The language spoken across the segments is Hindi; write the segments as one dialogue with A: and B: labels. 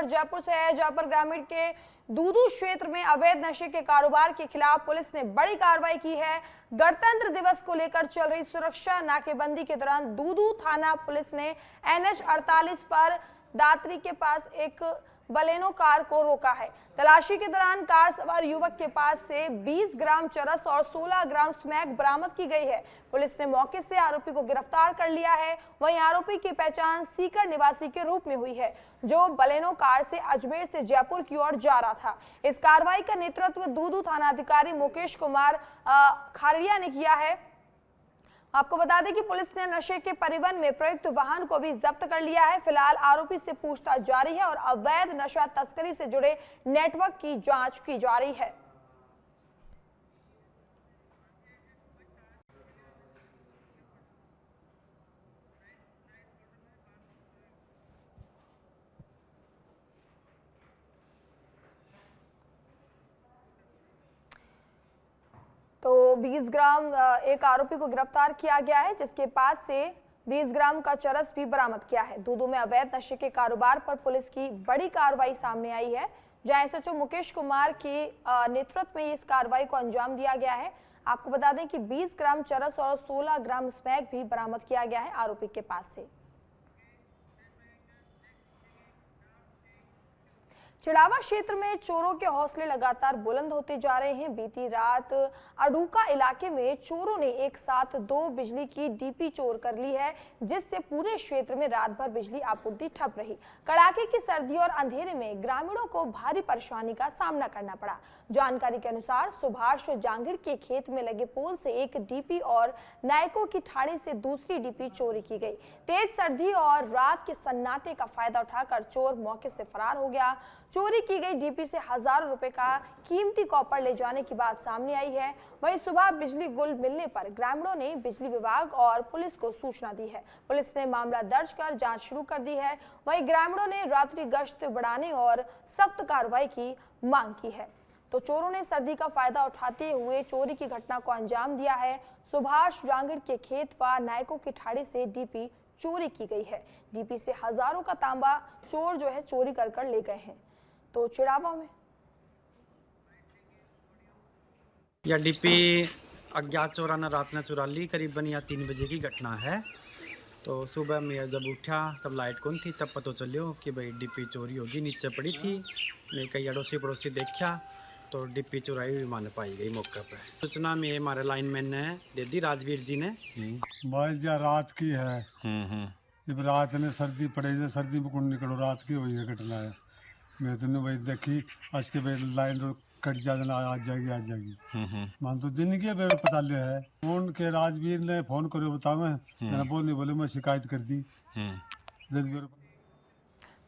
A: जयपुर से है, जयपुर ग्रामीण के दूदू क्षेत्र में अवैध नशे के कारोबार के खिलाफ पुलिस ने बड़ी कार्रवाई की है। गणतंत्र दिवस को लेकर चल रही सुरक्षा नाकेबंदी के दौरान दूदू थाना पुलिस ने NH 48 पर दातरी के पास एक बलेनो कार को रोका है। तलाशी के दौरान कार सवार युवक के पास से 20 ग्राम चरस और 16 ग्राम स्मैक बरामद की गई है। पुलिस ने मौके से आरोपी को गिरफ्तार कर लिया है। वहीं आरोपी की पहचान सीकर निवासी के रूप में हुई है, जो बलेनो कार से अजमेर से जयपुर की ओर जा रहा था। इस कार्रवाई का नेतृत्व दूदू थाना अधिकारी मुकेश कुमार खारिया ने किया है। आपको बता दें कि पुलिस ने नशे के परिवहन में प्रयुक्त वाहन को भी जब्त कर लिया है। फिलहाल आरोपी से पूछताछ जारी है और अवैध नशा तस्करी से जुड़े नेटवर्क की जांच की जा रही है। तो 20 ग्राम एक आरोपी को गिरफ्तार किया गया है, जिसके पास से 20 ग्राम का चरस भी बरामद किया है। दूदू में अवैध नशे के कारोबार पर पुलिस की बड़ी कार्रवाई सामने आई है, जहां SHO मुकेश कुमार के नेतृत्व में इस कार्रवाई को अंजाम दिया गया है। आपको बता दें कि 20 ग्राम चरस और 16 ग्राम स्मैक भी बरामद किया गया है आरोपी के पास से। चिड़ावा क्षेत्र में चोरों के हौसले लगातार बुलंद होते जा रहे हैं। बीती रात अडूका इलाके में चोरों ने एक साथ 2 बिजली की डीपी चोर कर ली है, जिससे पूरे क्षेत्र में रात भर बिजली आपूर्ति ठप रही। कड़ाके की सर्दी और अंधेरे में ग्रामीणों को भारी परेशानी का सामना करना पड़ा। जानकारी के अनुसार सुभाष जांगिड़ के खेत में लगे पोल से एक डीपी और नायकों की ठाणी से दूसरी डीपी चोरी की गई। तेज सर्दी और रात के सन्नाटे का फायदा उठाकर चोर मौके से फरार हो गया। चोरी की गई डीपी से हजारों रुपए का कीमती कॉपर ले जाने की बात सामने आई है। वहीं सुबह बिजली गुल मिलने पर ग्रामीणों ने बिजली विभाग और पुलिस को सूचना दी है। पुलिस ने मामला दर्ज कर जांच शुरू कर दी है। वहीं ग्रामीणों ने रात्रि गश्त बढ़ाने और सख्त कार्रवाई की मांग की है। तो चोरों ने सर्दी का फायदा उठाते हुए चोरी की घटना को अंजाम दिया है। सुभाष जांगिड़ के खेत व नायकों की ठाड़ी से डीपी चोरी की गई है। डीपी से हजारों का तांबा चोर जो है चोरी कर ले गए हैं। तो चिड़ावा में
B: यह डीपी अज्ञात चोरा ने रात में चुरा ली। करीबन या 3 बजे की घटना है। तो सुबह मैं जब उठा तब लाइट कौन थी, तब पता चलियो कि भाई डीपी चोरी होगी, नीचे पड़ी थी। मैं कई अड़ोसी पड़ोसी देखा तो डीपी चुराई हुई माने पाई गई मौके पर। सूचना में हमारे लाइनमैन ने दे दी, राजवीर जी ने।
C: भाई रात की है। जब रात में सर्दी पड़े, सर्दी में कौन निकलो, रात की हुई है घटना है। मैं तो भाई देखी आज के भाई लाइन कट जाना, आज जाएगी मान तो दिन की बेर पता लिया है। फोन के राजवीर ने फोन करो बतावे, मैंने बोले मैं शिकायत कर दी।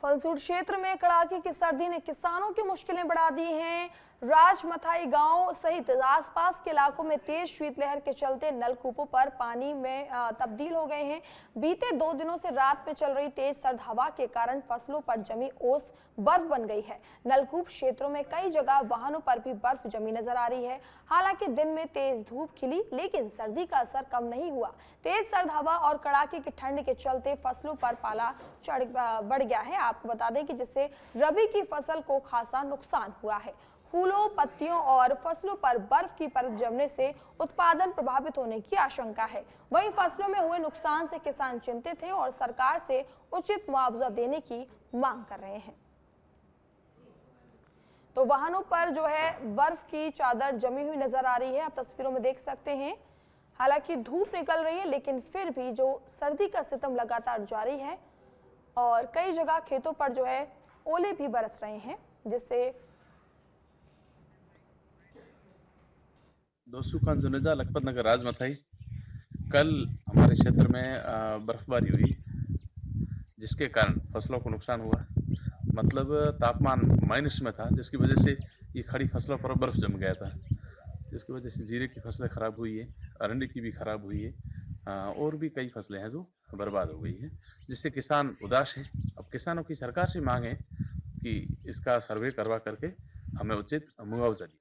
A: फलसूट क्षेत्र में कड़ाके की सर्दी ने किसानों की मुश्किलें बढ़ा दी हैं। राजमथाई गांव सहित आसपास के इलाकों में तेज शीतलहर के चलते नलकूपों पर पानी में तब्दील हो गए हैं। बीते 2 दिनों से रात में चल रही तेज सर्द हवा के कारण फसलों पर जमी ओस बर्फ बन गई है। नलकूप क्षेत्रों में कई जगह वाहनों पर भी बर्फ जमी नजर आ रही है। हालांकि दिन में तेज धूप खिली, लेकिन सर्दी का असर कम नहीं हुआ। तेज सर्द हवा और कड़ाके की ठंड के चलते फसलों पर पाला बढ़ गया है। आपको बता दें कि जिससे रबी की फसल को खासा नुकसान हुआ है। फूलों, पत्तियों और फसलों पर बर्फ की परत जमने से उत्पादन प्रभावित होने की आशंका है। वहीं फसलों में हुए नुकसान से किसान चिंतित हैं और सरकार से उचित मुआवजा देने की मांग कर रहे हैं। तो वाहनों पर जो है बर्फ की चादर जमी हुई नजर आ रही है, आप तस्वीरों में देख सकते हैं। हालांकि धूप निकल रही है, लेकिन फिर भी जो सर्दी का सितम लगातार जारी है और कई जगह खेतों पर जो है ओले भी बरस रहे हैं, जिससे
D: दोस्तों का जुनेजा लखपत नगर राजमथाई कल हमारे क्षेत्र में बर्फबारी हुई, जिसके कारण फसलों को नुकसान हुआ। मतलब तापमान माइनस में था, जिसकी वजह से ये खड़ी फसलों पर बर्फ जम गया था, जिसकी वजह से जीरे की फसलें खराब हुई है, अरंडी की भी खराब हुई है और भी कई फसलें हैं जो बर्बाद हो गई है, जिससे किसान उदास है। अब किसानों की सरकार से मांग है कि इसका सर्वे करवा करके हमें उचित मुआवजा दिए।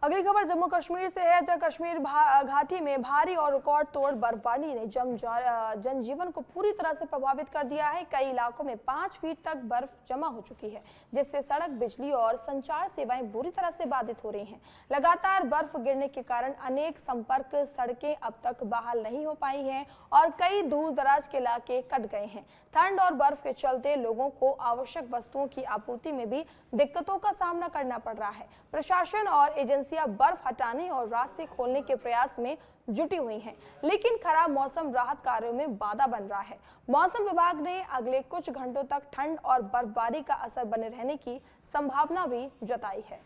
A: अगली खबर जम्मू कश्मीर से है, जहां कश्मीर घाटी में भारी और रिकॉर्ड तोड़ बर्फबारी ने जनजीवन को पूरी तरह से प्रभावित कर दिया है। कई इलाकों में 5 फीट तक बर्फ जमा हो चुकी है, जिससे सड़क, बिजली और संचार सेवाएं बुरी तरह से बाधित हो रही हैं। लगातार बर्फ गिरने के कारण अनेक संपर्क सड़कें अब तक बहाल नहीं हो पाई हैं और कई दूर दराज के इलाके कट गए हैं। ठंड और बर्फ के चलते लोगों को आवश्यक वस्तुओं की आपूर्ति में भी दिक्कतों का सामना करना पड़ रहा है। प्रशासन और एजेंसियां बर्फ हटाने और रास्ते खोलने के प्रयास में जुटी हुई हैं, लेकिन खराब मौसम राहत कार्यों में बाधा बन रहा है। मौसम विभाग ने अगले कुछ घंटों तक ठंड और बर्फबारी का असर बने रहने की संभावना भी जताई है।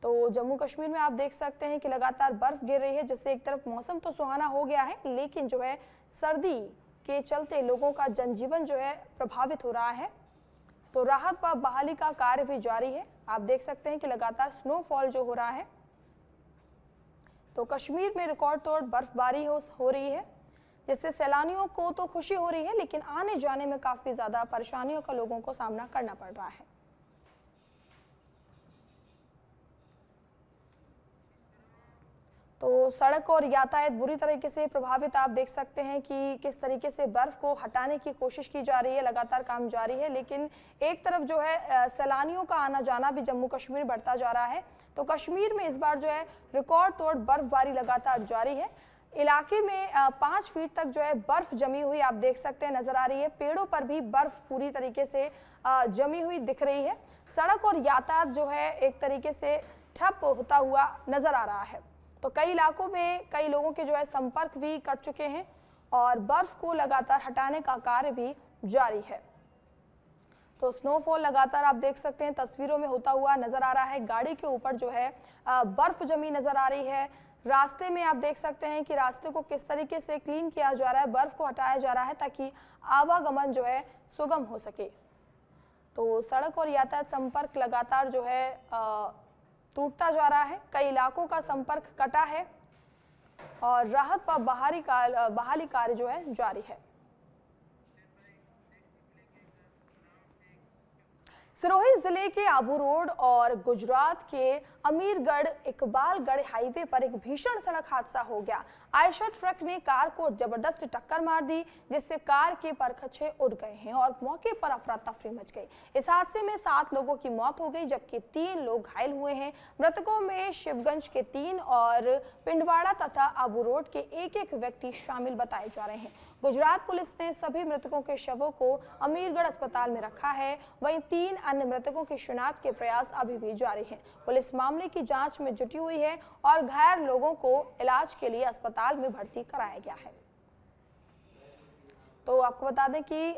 A: तो जम्मू कश्मीर में आप देख सकते हैं कि लगातार बर्फ गिर रही है, जिससे एक तरफ मौसम तो सुहाना हो गया है, लेकिन जो है सर्दी के चलते लोगों का जनजीवन जो है प्रभावित हो रहा है। तो राहत व बहाली का कार्य भी जारी है। आप देख सकते हैं कि लगातार स्नोफॉल जो हो रहा है, तो कश्मीर में रिकॉर्ड तोड़ बर्फबारी हो रही है, जिससे सैलानियों को तो खुशी हो रही है, लेकिन आने जाने में काफी ज्यादा परेशानियों का लोगों को सामना करना पड़ रहा है। तो सड़क और यातायात बुरी तरीके से प्रभावित आप देख सकते हैं कि किस तरीके से बर्फ को हटाने की कोशिश की जा रही है। लगातार काम जारी है, लेकिन एक तरफ जो है सैलानियों का आना जाना भी जम्मू कश्मीर बढ़ता जा रहा है। तो कश्मीर में इस बार जो है रिकॉर्ड तोड़ बर्फबारी लगातार जारी है। इलाके में 5 फीट तक जो है बर्फ जमी हुई आप देख सकते हैं नजर आ रही है। पेड़ों पर भी बर्फ पूरी तरीके से जमी हुई दिख रही है। सड़क और यातायात जो है एक तरीके से ठप होता हुआ नजर आ रहा है। तो कई इलाकों में कई लोगों के जो है संपर्क भी कट चुके हैं और बर्फ को लगातार हटाने का कार्य भी जारी है। तो स्नोफॉल लगातार आप देख सकते हैं तस्वीरों में होता हुआ नजर आ रहा है। गाड़ी के ऊपर जो है बर्फ जमी नजर आ रही है। रास्ते में आप देख सकते हैं कि रास्ते को किस तरीके से क्लीन किया जा रहा है, बर्फ को हटाया जा रहा है ताकि आवागमन जो है सुगम हो सके। तो सड़क और यातायात संपर्क लगातार जो है टूटता जा रहा है। कई इलाकों का संपर्क कटा है और राहत व बहाली कार्य जो है जारी है। सिरोही जिले के आबू रोड और गुजरात के अमीरगढ़ इकबालगढ़ हाईवे पर एक भीषण सड़क हादसा हो गया। आयशर ट्रक ने कार को जबरदस्त टक्कर मार दी, जिससे कार के परखचे उड़ गए हैं और मौके पर अफरा तफरी मच गई। इस हादसे में 7 लोगों की मौत हो गई, जबकि 3 लोग घायल हुए हैं। मृतकों में शिवगंज के 3 और पिंडवाड़ा तथा आबू रोड के एक व्यक्ति शामिल बताए जा रहे हैं। गुजरात पुलिस ने सभी मृतकों के शवों को अमीरगढ़ अस्पताल में रखा है। वहीं 3 अन्य मृतकों की शिनाख्त के प्रयास अभी भी जारी हैं। पुलिस मामले की जांच में जुटी हुई है और घायल लोगों को इलाज के लिए अस्पताल में भर्ती कराया गया है। तो आपको बता दें कि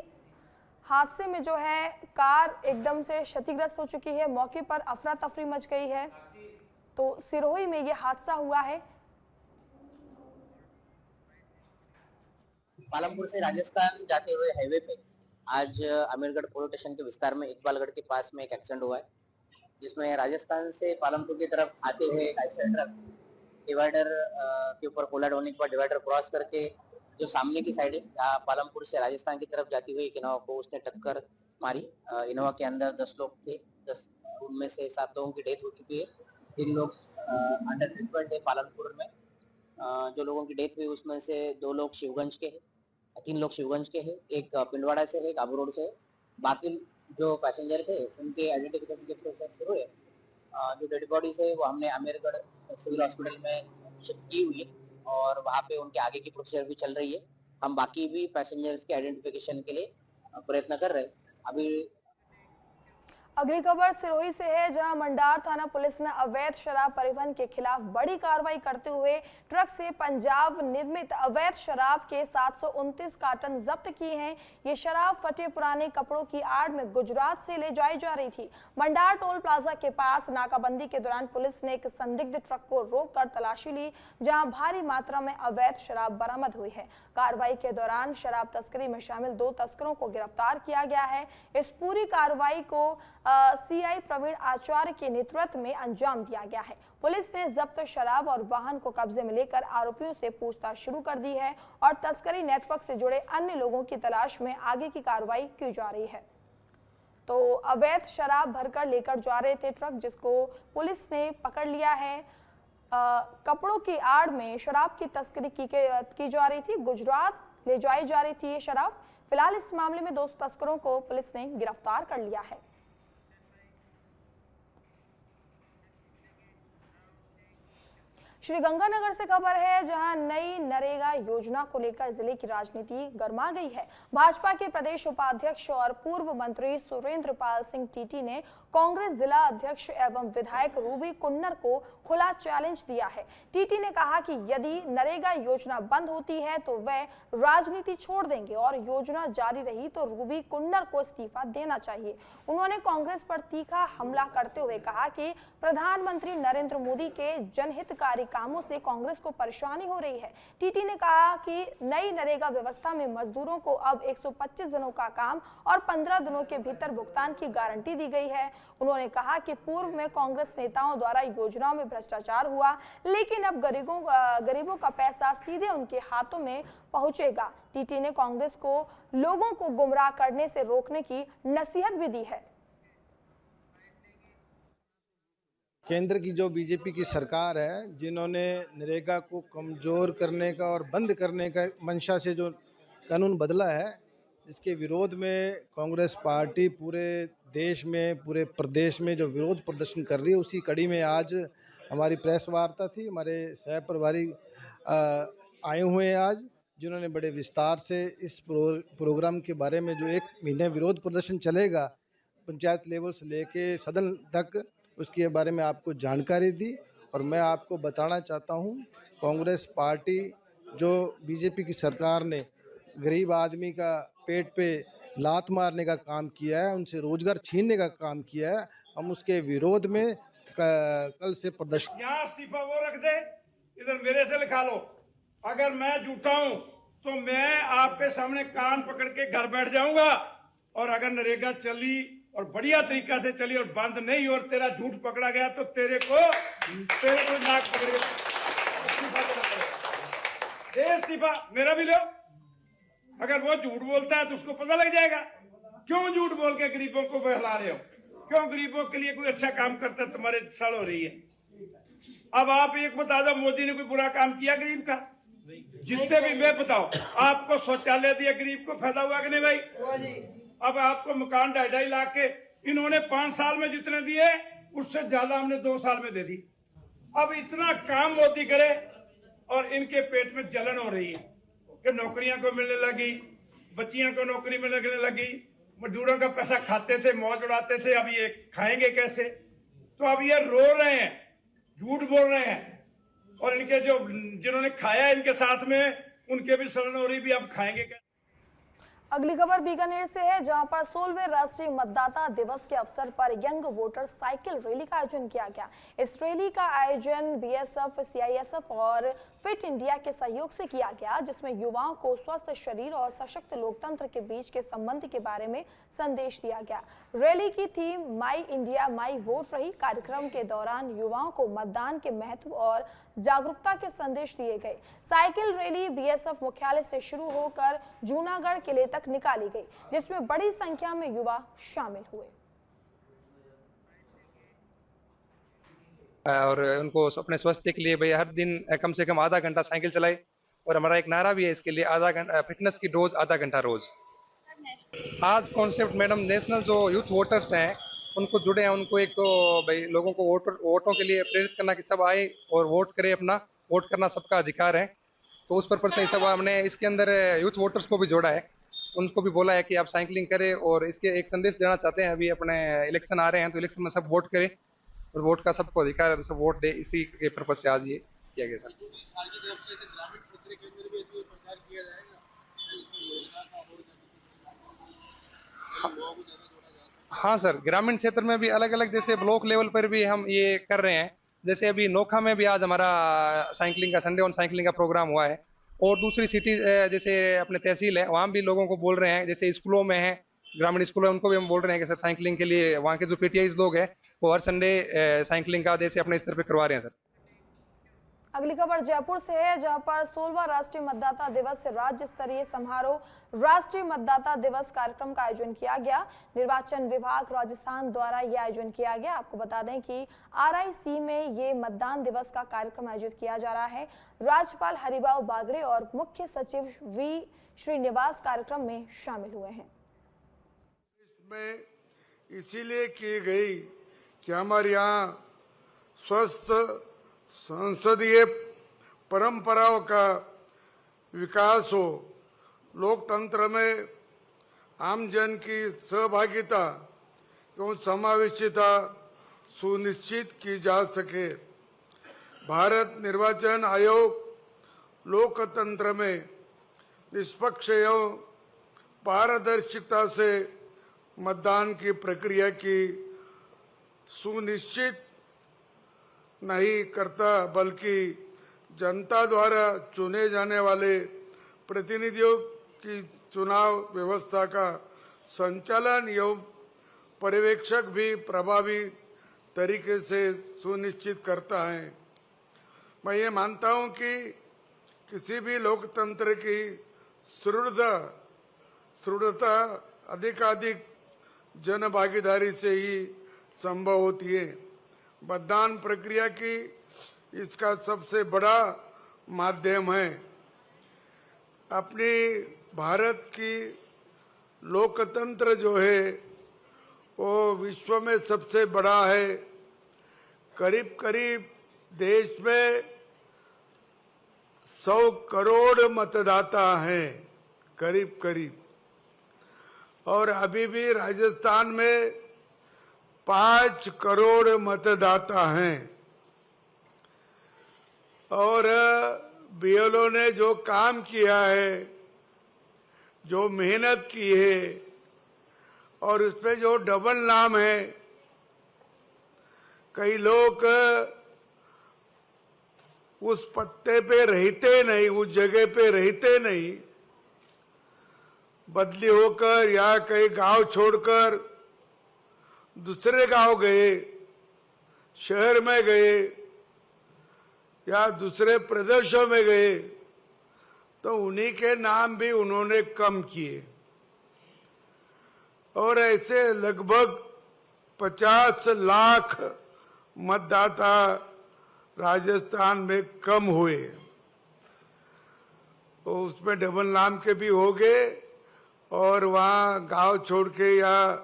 A: हादसे में जो है कार एकदम से क्षतिग्रस्त हो चुकी है। मौके पर अफरा तफरी मच गई है। तो सिरोही में यह हादसा हुआ है।
E: पालमपुर से राजस्थान जाते हुए हाईवे पे आज अमीरगढ़ पुलिस स्टेशन के विस्तार में इकबालगढ़ के पास में एक एक्सीडेंट हुआ है, जिसमें राजस्थान से पालमपुर की तरफ आते हुए एक आयशर ट्रक डिवाइडर के ऊपर कोलाइड होने के बाद डिवाइडर क्रॉस करके जो सामने की साइड है, जहाँ पालमपुर से राजस्थान की तरफ जाती हुई एक इनोवा को उसने टक्कर मारी। इनोवा के अंदर 10 लोग थे, 10 उनमें से 7 लोगों की डेथ हो चुकी है। 3 लोग अंडर ट्रीटमेंट है पालमपुर में। जो लोगों की डेथ हुई उसमें से 2 लोग शिवगंज के हैं, 3 लोग शिवगंज के हैं, एक पिंडवाड़ा से है, एक आबू रोड से है। बाकी जो पैसेंजर थे उनके आइडेंटिफिकेशन के प्रोसेस शुरू है। जो डेड बॉडीज है वो हमने अमीरगढ़ सिविल हॉस्पिटल में शिफ्ट की हुई है और वहाँ पे उनके आगे की प्रोसीजर भी चल रही है। हम बाकी भी पैसेंजर्स के आइडेंटिफिकेशन के लिए प्रयत्न कर रहे हैं। अभी
A: अगली खबर सिरोही से है, जहां मंडार थाना पुलिस ने अवैध शराब परिवहन के खिलाफ बड़ी कार्रवाई करते हुए ट्रक से पंजाब निर्मित अवैध शराब के 729 कार्टन जब्त किए हैं। ये शराब फटे पुराने कपड़ों की आड़ में गुजरात से ले जाई जा रही थी। मंडार टोल प्लाजा के पास नाकाबंदी के दौरान पुलिस ने एक संदिग्ध ट्रक को रोककर तलाशी ली, जहां भारी मात्रा में अवैध शराब बरामद हुई है। कार्रवाई के दौरान शराब तस्करी में शामिल 2 तस्करों को गिरफ्तार किया गया है। इस पूरी कार्रवाई को सीआई प्रवीण आचार्य के नेतृत्व में अंजाम दिया गया है। पुलिस ने जब्त शराब और वाहन को कब्जे में लेकर आरोपियों से पूछताछ शुरू कर दी है और तस्करी नेटवर्क से जुड़े अन्य लोगों की तलाश में आगे की कार्रवाई की जा रही है। तो अवैध शराब भरकर लेकर जा रहे थे ट्रक, जिसको पुलिस ने पकड़ लिया है। कपड़ों की आड़ में शराब की तस्करी की जा रही थी। गुजरात ले जाई जा रही थी ये शराब। फिलहाल इस मामले में 2 तस्करों को पुलिस ने गिरफ्तार कर लिया है। श्रीगंगानगर से खबर है, जहां नई नरेगा योजना को लेकर जिले की राजनीति गर्मा गई है। भाजपा के प्रदेश उपाध्यक्ष और पूर्व मंत्री सुरेंद्र पाल सिंह टीटी ने कांग्रेस जिला अध्यक्ष एवं विधायक रूबी कुन्नर को खुला चैलेंज दिया है। टीटी ने कहा कि यदि नरेगा योजना बंद होती है तो वे राजनीति छोड़ देंगे और योजना जारी रही तो रूबी कुन्नर को इस्तीफा देना चाहिए। उन्होंने कांग्रेस पर तीखा हमला करते हुए कहा कि प्रधानमंत्री नरेंद्र मोदी के जनहितकारी कामों से कांग्रेस को परेशानी हो रही है। टीटी ने कहा कि नई नरेगा व्यवस्था में मजदूरों को अब 125 दिनों का काम और 15 दिनों के भीतर भुगतान की गारंटी दी गई है। उन्होंने कहा कि पूर्व में कांग्रेस नेताओं द्वारा योजनाओं में भ्रष्टाचार हुआ, लेकिन अब गरीबों का पैसा सीधे उनके हाथों में पहुंचेगा। टीटी ने कांग्रेस को लोगों को गुमराह करने से रोकने की नसीहत भी दी है।
F: केंद्र की जो बीजेपी की सरकार है, जिन्होंने नरेगा को कमज़ोर करने का और बंद करने का मंशा से जो कानून बदला है, इसके विरोध में कांग्रेस पार्टी पूरे देश में, पूरे प्रदेश में जो विरोध प्रदर्शन कर रही है, उसी कड़ी में आज हमारी प्रेस वार्ता थी। हमारे सह प्रभारी आए हुए हैं आज, जिन्होंने बड़े विस्तार से इस प्रोग्राम के बारे में जो 1 महीने विरोध प्रदर्शन चलेगा पंचायत लेवल से लेके सदन तक, उसके बारे में आपको जानकारी दी। और मैं आपको बताना चाहता हूं, कांग्रेस पार्टी जो बीजेपी की सरकार ने गरीब आदमी का पेट पे लात मारने का काम किया है, उनसे रोजगार छीनने का काम किया है, हम उसके विरोध में कल से प्रदर्शन।
G: यहाँ इस्तीफा वो रख दे, इधर मेरे से लिखा लो। अगर मैं झूठा हूं तो मैं आपके सामने कान पकड़ के घर बैठ जाऊंगा। और अगर नरेगा चली और बढ़िया तरीका से चली और बंद नहीं और तेरा झूठ पकड़ा गया तो तेरे को नाक पकड़ के इस्तीफा देना पड़ेगा। दे इस्तीफा, मेरा भी लो। अगर वो झूठ बोलता है तो उसको पता लग जाएगा क्यों झूठ बोल के गरीबों को बहला रहे हो, क्यों गरीबों के लिए कोई अच्छा काम करता है तुम्हारे सड़ हो रही है। अब आप एक बता दो, मोदी ने कोई बुरा काम किया गरीब का? जितने भी मैं बताओ, आपको शौचालय दिया, गरीब को फायदा हुआ कि नहीं भाई? अब आपको मकान 2.5 लाख के इन्होंने 5 साल में जितने दिए उससे ज्यादा हमने 2 साल में दे दी। अब इतना काम मोदी करे और इनके पेट में जलन हो रही है कि नौकरियां को मिलने लगी, बच्चियों को नौकरी मिलने लगी, मजदूरों का पैसा खाते थे, मौज उड़ाते थे, अब ये खाएंगे कैसे? तो अब ये रो रहे हैं, झूठ बोल रहे हैं। और इनके जो जिन्होंने खाया इनके साथ में उनके भी शरण हो रही, भी अब खाएंगे कैसे?
A: अगली खबर बीकानेर से है, जहां पर 16वें राष्ट्रीय मतदाता दिवस के अवसर पर यंग वोटर साइकिल रैली का आयोजन किया गया। इस रैली का आयोजन बीएसएफ, सीआईएसएफ और फिट इंडिया के सहयोग से किया गया, जिसमें युवाओं को स्वस्थ शरीर और सशक्त लोकतंत्र के बीच के संबंध के बारे में संदेश दिया गया। रैली की theme my India my vote रही। कार्यक्रम के दौरान युवाओं को मतदान के महत्व और जागरूकता के संदेश दिए गए। साइकिल रैली बीएसएफ मुख्यालय से शुरू होकर जूनागढ़ किले तक निकाली गई, जिसमें बड़ी संख्या में युवा शामिल हुए
H: और उनको अपने स्वास्थ्य के लिए भाई हर दिन कम से कम आधा घंटा साइकिल चलाए। और हमारा एक नारा भी है इसके लिए, आधा घंटा फिटनेस की डोज आधा घंटा रोज। आज कॉन्सेप्ट मैडम नेशनल जो यूथ वोटर्स हैं उनको जुड़े हैं, उनको एक तो भाई लोगों को वोटों के लिए प्रेरित करना कि सब आए और वोट करें। अपना वोट करना सबका अधिकार है, तो उस पर्पज से सब हमने इसके अंदर यूथ वोटर्स को भी जोड़ा है, उनको भी बोला है कि आप साइकिलिंग करें। और इसके एक संदेश देना चाहते हैं, अभी अपने इलेक्शन आ रहे हैं तो इलेक्शन में सब वोट करें और वोट का सबको अधिकार है, तो सब वोट दे। इसी के पर्पज से आज ये किया गया सर। हाँ सर, ग्रामीण क्षेत्र में भी अलग अलग, जैसे ब्लॉक लेवल पर भी हम ये कर रहे हैं। जैसे अभी नोखा में भी आज हमारा साइकिलिंग का संडे ऑन साइकिलिंग का प्रोग्राम हुआ है। और दूसरी सिटी जैसे अपने तहसील है, वहाँ भी लोगों को बोल रहे हैं, जैसे स्कूलों में है, ग्रामीण स्कूल है, उनको भी हम बोल रहे हैं कि सर साइकिलिंग के लिए वहाँ के जो पीटीआई लोग हैं वो हर संडे साइकिलिंग का जैसे अपने स्तर पे करवा रहे हैं सर।
A: अगली खबर जयपुर से है, जहां पर 16वां राष्ट्रीय मतदाता दिवस राज्य स्तरीय समारोह राष्ट्रीय मतदाता दिवस कार्यक्रम का आयोजन किया गया। निर्वाचन विभाग राजस्थान द्वारा यह आयोजन किया गया। आपको बता दें कि RIC में ये मतदान दिवस का कार्यक्रम आयोजित किया जा रहा है। राज्यपाल हरिभाऊ बागड़े और मुख्य सचिव V श्रीनिवास कार्यक्रम में शामिल हुए हैं।
I: इसमें इसीलिए की गई कि हमारे यहाँ स्वस्थ संसदीय परंपराओं का विकास हो, लोकतंत्र में आमजन की सहभागिता एवं समावेशिता सुनिश्चित की जा सके। भारत निर्वाचन आयोग लोकतंत्र में निष्पक्ष एवं पारदर्शिता से मतदान की प्रक्रिया की सुनिश्चित नहीं करता, बल्कि जनता द्वारा चुने जाने वाले प्रतिनिधियों की चुनाव व्यवस्था का संचालन एवं पर्यवेक्षक भी प्रभावी तरीके से सुनिश्चित करता है। मैं ये मानता हूं कि किसी भी लोकतंत्र की सुदृढ़ता अधिकाधिक जन भागीदारी से ही संभव होती है। मतदान प्रक्रिया की इसका सबसे बड़ा माध्यम है। अपनी भारत की लोकतंत्र जो है वो विश्व में सबसे बड़ा है। करीब करीब देश में 100 करोड़ मतदाता हैं, करीब करीब। और अभी भी राजस्थान में 5 करोड़ मतदाता हैं। और BLO ने जो काम किया है, जो मेहनत की है और उसपे जो डबल नाम है, कई लोग उस पत्ते पे रहते नहीं, उस जगह पे रहते नहीं, बदली होकर या कई गांव छोड़कर दूसरे गांव गए, शहर में गए या दूसरे प्रदेशों में गए, तो उन्हीं के नाम भी उन्होंने कम किए। और ऐसे लगभग 50 लाख मतदाता राजस्थान में कम हुए। तो उसमें डबल नाम के भी हो गए और वहाँ गांव छोड़ के या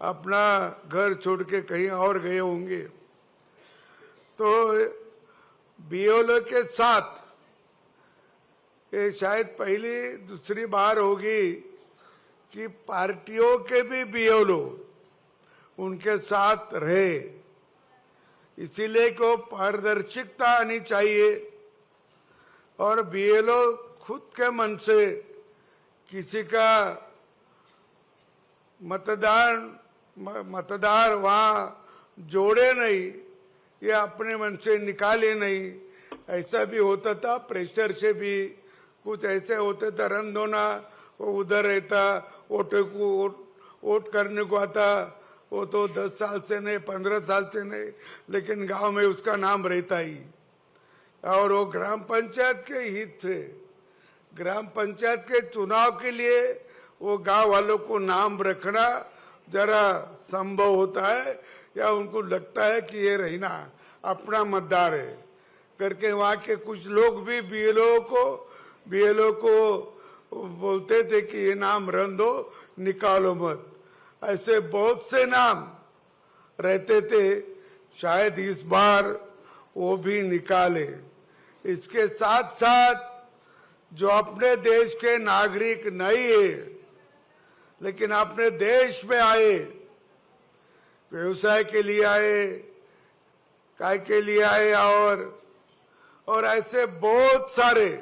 I: अपना घर छोड़ के कहीं और गए होंगे। तो BLO के साथ ये शायद पहली दूसरी बार होगी कि पार्टियों के भी BLO उनके साथ रहे। इसीलिए को पारदर्शिता आनी चाहिए और BLO खुद के मन से किसी का मतदार वहाँ जोड़े नहीं या अपने मन से निकाले नहीं। ऐसा भी होता था, प्रेशर से भी कुछ ऐसे होते था। रंधोना वो उधर रहता, वोट करने को आता, वो तो 10 साल से नहीं, 15 साल से नहीं, लेकिन गांव में उसका नाम रहता ही। और वो ग्राम पंचायत के हित से, ग्राम पंचायत के चुनाव के लिए वो गांव वालों को नाम रखना जरा संभव होता है, या उनको लगता है कि ये रहना अपना मतदार है करके। वहाँ के कुछ लोग भी BLO को बोलते थे कि ये नाम रन दो, निकालो मत। ऐसे बहुत से नाम रहते थे, शायद इस बार वो भी निकाले। इसके साथ साथ जो अपने देश के नागरिक नहीं है लेकिन अपने देश में आए, व्यवसाय के लिए आए, काय के लिए आए, और ऐसे बहुत सारे।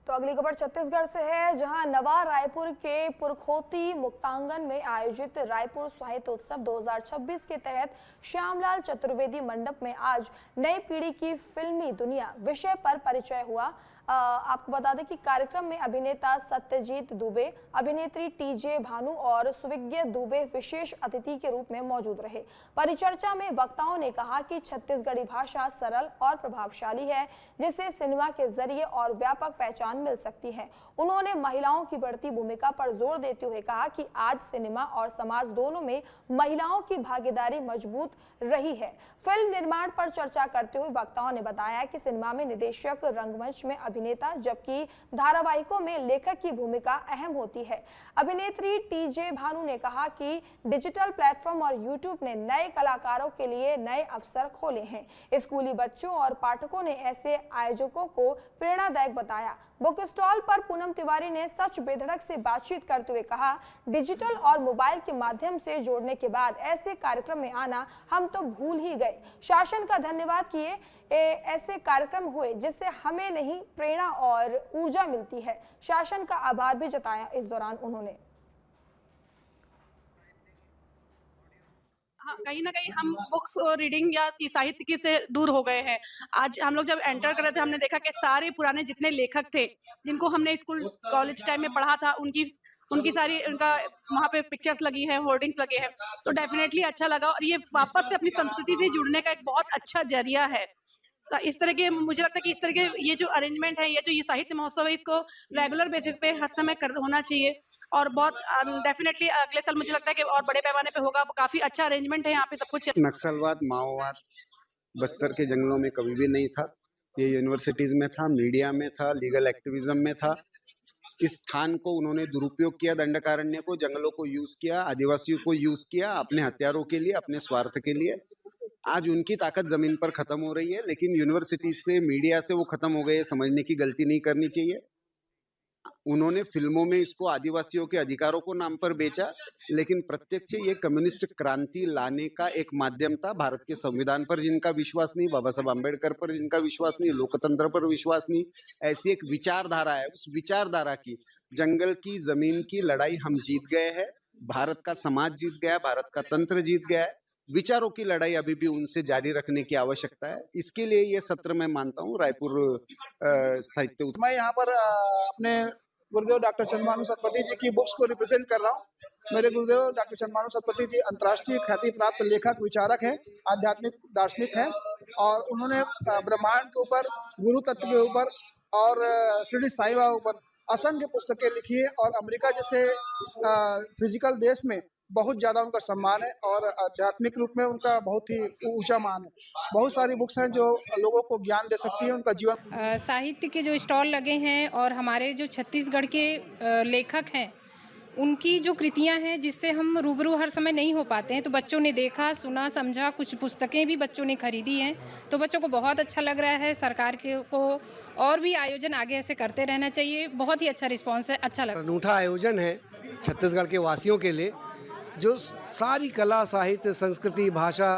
A: तो अगली खबर छत्तीसगढ़ से है, जहां नवा रायपुर के पुरखोती मुक्तांगन में आयोजित रायपुर साहित्य उत्सव 2026 के तहत श्यामलाल चतुर्वेदी मंडप में आज नई पीढ़ी की फिल्मी दुनिया विषय पर परिचय हुआ। आपको बता दें कि कार्यक्रम में अभिनेता सत्यजीत दुबे, अभिनेत्री टीजे भानु और सुविज्ञ दुबे विशेष अतिथि के रूप में मौजूद रहे। परिचर्चा में वक्ताओं ने कहा कि छत्तीसगढ़ी भाषा सरल और प्रभावशाली है, जिसे सिनेमा के जरिए और व्यापक पहचान मिल सकती है। उन्होंने महिलाओं की बढ़ती भूमिका पर जोर देते हुए कहा कि आज सिनेमा और समाज दोनों में महिलाओं की भागीदारी मजबूत रही है। फिल्म निर्माण पर चर्चा करते हुए वक्ताओं ने बताया कि सिनेमा में निदेशक, रंगमंच में अभिनेता, जबकि धारावाहिकों में लेखक की भूमिका अहम होती है। अभिनेत्री टीजे भानु ने कहा कि डिजिटल प्लेटफॉर्म और यूट्यूब ने नए कलाकारों के लिए नए अवसर खोले हैं। स्कूली बच्चों और पाठकों ने ऐसे आयोजकों को प्रेरणादायक बताया। बुक स्टॉल पर पूनम तिवारी ने सच बेधड़क से बातचीत करते हुए कहा, डिजिटल और मोबाइल के माध्यम से जोड़ने के बाद ऐसे कार्यक्रम में आना हम तो भूल ही गए। शासन का धन्यवाद किए, ऐसे कार्यक्रम हुए जिससे हमें नहीं प्रेरणा और ऊर्जा मिलती है। शासन का आभार भी जताया इस दौरान उन्होंने।
J: हाँ, कहीं ना कहीं हम बुक्स और रीडिंग या साहित्य की से दूर हो गए हैं। आज हम लोग जब एंटर कर रहे थे, हमने देखा कि सारे पुराने जितने लेखक थे, जिनको हमने स्कूल कॉलेज टाइम में पढ़ा था, उनकी सारी उनका वहाँ पे पिक्चर्स लगी हैं, होर्डिंग्स लगे हैं, तो डेफिनेटली अच्छा लगा। और ये वापस से अपनी संस्कृति से जुड़ने का एक बहुत अच्छा जरिया है। इस तरह के मुझे लगता है कि इस तरह के ये जो अरेंजमेंट है, ये साहित्य महोत्सव है, इसको रेगुलर बेसिस पे हर समय होना चाहिए। और बहुत डेफिनेटली अगले साल मुझे लगता है कि और बड़े पैमाने पे होगा। काफी अच्छा अरेंजमेंट है यहाँ पे, सब कुछ।
K: नक्सलवाद, माओवाद बस्तर के जंगलों में कभी भी नहीं था। ये यूनिवर्सिटीज में था, मीडिया में था, लीगल एक्टिविज्म में था। इस स्थान को उन्होंने दुरुपयोग किया, दंडकारण्य को, जंगलों को यूज किया, आदिवासियों को यूज किया अपने हथियारों के लिए, अपने स्वार्थ के लिए। आज उनकी ताकत जमीन पर खत्म हो रही है, लेकिन यूनिवर्सिटी से, मीडिया से वो खत्म हो गए, समझने की गलती नहीं करनी चाहिए। उन्होंने फिल्मों में इसको आदिवासियों के अधिकारों को नाम पर बेचा, लेकिन प्रत्यक्ष ये कम्युनिस्ट क्रांति लाने का एक माध्यम था। भारत के संविधान पर जिनका विश्वास नहीं, बाबा साहब अम्बेडकर पर जिनका विश्वास नहीं, लोकतंत्र पर विश्वास नहीं, ऐसी एक विचारधारा है। उस विचारधारा की, जंगल की, जमीन की लड़ाई हम जीत गए हैं। भारत का समाज जीत गया, भारत का तंत्र जीत गया है। विचारों की लड़ाई अभी भी उनसे जारी रखने की आवश्यकता है। इसके लिए ये सत्र मैं मानता हूँ रायपुर साहित्य।
F: मैं यहाँ पर अपने गुरुदेव डॉक्टर चंद्रभानु सतपथी जी की बुक्स को रिप्रेजेंट कर रहा हूँ। मेरे गुरुदेव डॉक्टर चंद्रभानु सतपथी जी अंतर्राष्ट्रीय ख्याति प्राप्त लेखक, विचारक हैं, आध्यात्मिक दार्शनिक हैं, और उन्होंने ब्रह्मांड के ऊपर, गुरु तत्व के ऊपर और शिरडी साईं बाबा ऊपर असंख्य पुस्तकें लिखी है। और अमेरिका जैसे फिजिकल देश में बहुत ज़्यादा उनका सम्मान है और आध्यात्मिक रूप में उनका बहुत ही ऊंचा मान है। बहुत सारी बुक्स हैं जो लोगों को ज्ञान दे सकती है, उनका जीवन।
L: साहित्य के जो स्टॉल लगे हैं और हमारे जो छत्तीसगढ़ के लेखक हैं, उनकी जो कृतियां हैं जिससे हम रूबरू हर समय नहीं हो पाते हैं, तो बच्चों ने देखा, सुना, समझा, कुछ पुस्तकें भी बच्चों ने खरीदी हैं, तो बच्चों को बहुत अच्छा लग रहा है। सरकार को और भी आयोजन आगे ऐसे करते रहना चाहिए। बहुत ही अच्छा रिस्पॉन्स है, अच्छा लगा।
M: अनूठा आयोजन है छत्तीसगढ़ के वासियों के लिए, जो सारी कला, साहित्य, संस्कृति, भाषा,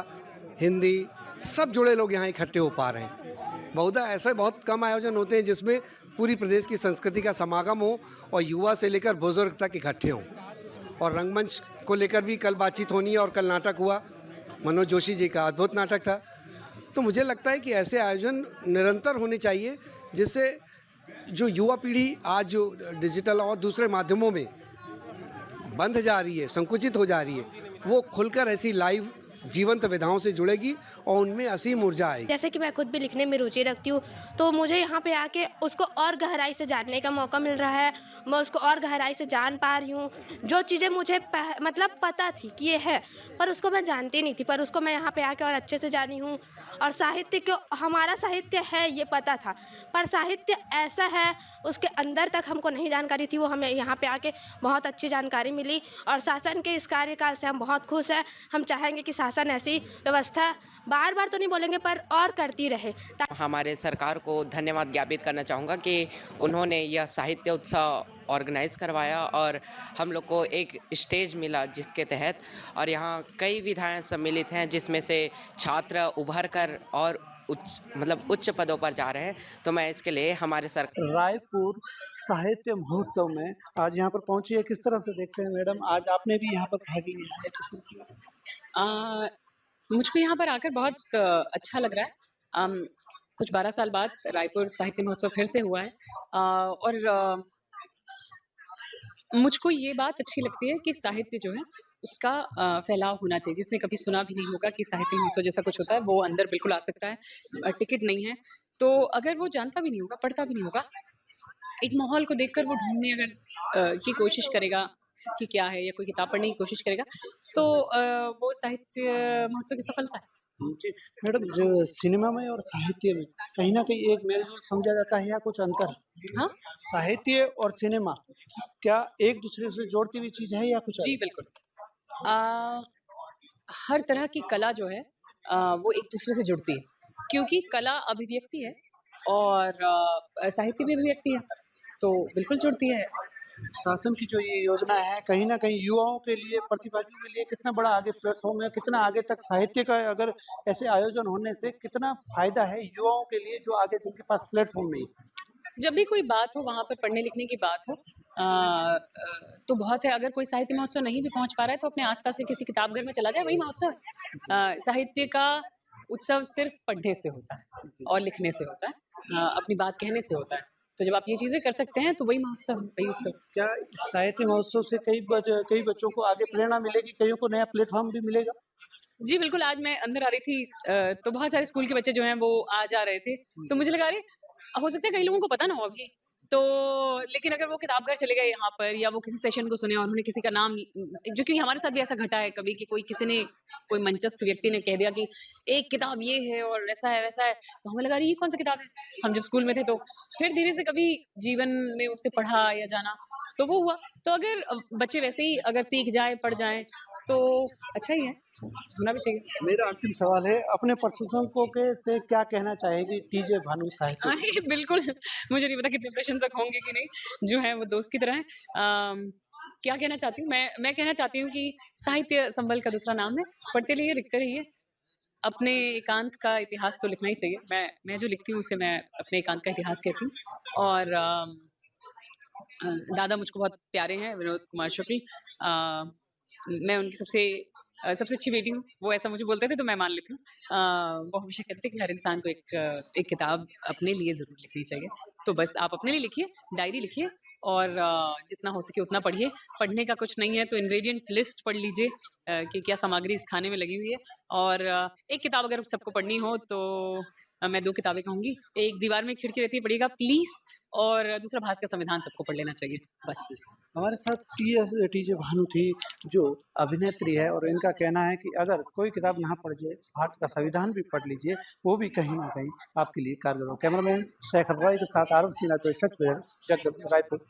M: हिंदी, सब जुड़े लोग यहाँ इकट्ठे हो पा रहे हैं। बहुधा ऐसे बहुत कम आयोजन होते हैं जिसमें पूरी प्रदेश की संस्कृति का समागम हो और युवा से लेकर बुजुर्ग तक इकट्ठे हों। और रंगमंच को लेकर भी कल बातचीत होनी है, और कल नाटक हुआ, मनोज जोशी जी का अद्भुत नाटक था। तो मुझे लगता है कि ऐसे आयोजन निरंतर होने चाहिए, जिससे जो युवा पीढ़ी आज जो डिजिटल और दूसरे माध्यमों में बंद जा रही है, संकुचित हो जा रही है, वो खुलकर ऐसी लाइव जीवंत विधाओं से जुड़ेगी और उनमें असीम ऊर्जा आएगी।
N: जैसे कि मैं खुद भी लिखने में रुचि रखती हूँ, तो मुझे यहाँ पे आके उसको और गहराई से जानने का मौका मिल रहा है। मैं उसको और गहराई से जान पा रही हूँ। जो चीज़ें मुझे मतलब पता थी कि ये है, पर उसको मैं जानती नहीं थी, पर उसको मैं यहाँ पे आके और अच्छे से जानी हूँ। और साहित्य को, हमारा साहित्य है ये पता था, पर साहित्य ऐसा है उसके अंदर तक हमको नहीं जानकारी थी, वो हमें यहाँ पे आके बहुत अच्छी जानकारी मिली। और शासन के इस कार्यकाल से हम बहुत खुश हैं। हम चाहेंगे कि शासन ऐसी व्यवस्था बार बार तो नहीं बोलेंगे पर और करती रहे।
O: हमारे सरकार को धन्यवाद ज्ञापित करना चाहूँगा कि उन्होंने यह साहित्य उत्सव ऑर्गेनाइज करवाया और हम लोग को एक स्टेज मिला जिसके तहत, और यहाँ कई विधाएं सम्मिलित हैं जिसमें से छात्र उभर कर और उच्च पदों पर जा रहे हैं। तो मैं इसके लिए हमारे सरकार
P: रायपुर साहित्य महोत्सव में आज यहाँ पर पहुँची है। किस तरह से देखते हैं मैडम, आज आपने भी यहाँ पर भाग लिया है, किस तरह से?
Q: मुझको यहाँ पर आकर बहुत अच्छा लग रहा है। कुछ 12 साल बाद रायपुर साहित्य महोत्सव फिर से हुआ है और मुझको ये बात अच्छी लगती है कि साहित्य जो है उसका फैलाव होना चाहिए। जिसने कभी सुना भी नहीं होगा कि साहित्य महोत्सव जैसा कुछ होता है वो अंदर बिल्कुल आ सकता है। टिकट नहीं है तो अगर वो जानता भी नहीं होगा, पढ़ता भी नहीं होगा, एक माहौल को देखकर वो ढूंढने अगर की कोशिश करेगा कि क्या है, या कोई किताब पढ़ने की कोशिश करेगा तो वो साहित्य महोत्सव की सफलता है।
P: जी मैडम, जो सिनेमा में और साहित्य में कहीं ना कहीं एक मेलजोल समझा जाता है या कुछ अंतर?
Q: हाँ,
P: साहित्य और सिनेमा क्या एक दूसरे से जोड़ती हुई चीज है या कुछ
Q: जी बिल्कुल। हर तरह की कला जो है वो एक दूसरे से जुड़ती है, क्योंकि कला अभिव्यक्ति है और साहित्य भी अभिव्यक्ति है, तो बिल्कुल जुड़ती है।
P: शासन की जो ये योजना है कहीं ना कहीं युवाओं के लिए, प्रतिभागियों के लिए कितना बड़ा आगे प्लेटफॉर्म है, कितना आगे तक साहित्य का अगर ऐसे आयोजन होने से कितना फायदा है युवाओं के लिए जो आगे जिनके पास प्लेटफॉर्म नहीं है?
Q: जब भी कोई बात हो, वहाँ पर पढ़ने लिखने की बात हो तो बहुत है। अगर कोई साहित्य महोत्सव नहीं भी पहुँच पा रहा है तो अपने आसपास के किसी किताब घर में चला जाए, वही महोत्सव है। साहित्य का उत्सव सिर्फ पढ़ने से होता है और लिखने से होता है, अपनी बात कहने से होता है। तो जब आप ये चीज़ें कर सकते हैं तो वही महोत्सव, वही उत्सव।
P: क्या साहित्य महोत्सव से कई बच्चों को आगे प्रेरणा मिलेगी, कईयों को नया प्लेटफॉर्म भी मिलेगा?
Q: जी बिल्कुल। आज मैं अंदर आ रही थी तो बहुत सारे स्कूल के बच्चे जो हैं वो आ जा रहे थे, तो मुझे लगा अरे हो सकता है कई लोगों को पता ना हो अभी, तो लेकिन अगर वो किताब घर चले गए यहाँ पर, या वो किसी सेशन को सुने और उन्होंने किसी का नाम, जो कि हमारे साथ भी ऐसा घटा है कभी कि कोई मंचस्थ व्यक्ति ने कह दिया कि एक किताब ये है और ऐसा है वैसा है, तो हमें लगा ये कौन सा किताब है। हम जब स्कूल में थे तो फिर धीरे से कभी जीवन में उससे पढ़ा या जाना तो वो हुआ। तो अगर बच्चे वैसे ही अगर सीख जाए, पढ़ जाए तो अच्छा ही है, होना भी चाहिए।
P: मेरा अंतिम सवाल है, अपने प्रशंसकों के से क्या कहना चाहेगी टीजे भानु साहित्य?
Q: अरे बिल्कुल, मुझे नहीं पता कितने प्रशंसक होंगे कि नहीं, जो है वो दोस्त की तरह है। क्या कहना चाहती हूँ मैं कहना चाहती हूँ कि साहित्य संबल का दूसरा नाम है। पढ़ते रहिए, लिखते रहिए। अपने एकांत का इतिहास तो लिखना ही चाहिए। मैं जो लिखती हूँ उसे मैं अपने एकांत का इतिहास कहती हूँ। और दादा मुझको बहुत प्यारे हैं, विनोद कुमार शुक्ल। मैं उनकी सबसे अच्छी बेटी हूँ। वो ऐसा मुझे बोलते थे तो मैं मान लेती हूँ। वो हमेशा कहते थे कि हर इंसान को एक किताब अपने लिए ज़रूर लिखनी चाहिए। तो बस आप अपने लिए लिखिए, डायरी लिखिए और जितना हो सके उतना पढ़िए। पढ़ने का कुछ नहीं है तो इंग्रेडिएंट लिस्ट पढ़ लीजिए कि क्या सामग्री इस खाने में लगी हुई है। और एक किताब अगर सबको पढ़नी हो तो मैं 2 किताबें कहूँगी। एक दीवार में खिड़की रहती है, पढ़िएगा प्लीज़, और दूसरा भारत का संविधान सबको पढ़ लेना चाहिए, बस।
P: हमारे साथ टीजे भानु थी जो अभिनेत्री है, और इनका कहना है कि अगर कोई किताब ना पढ़ जाए, भारत का संविधान भी पढ़ लीजिए, वो भी कहीं ना कहीं आपके लिए कारगर हो। कैमरामैन शेखर रॉय के साथ आरव सिन्हा, तो सच में जगदलपुर, रायपुर।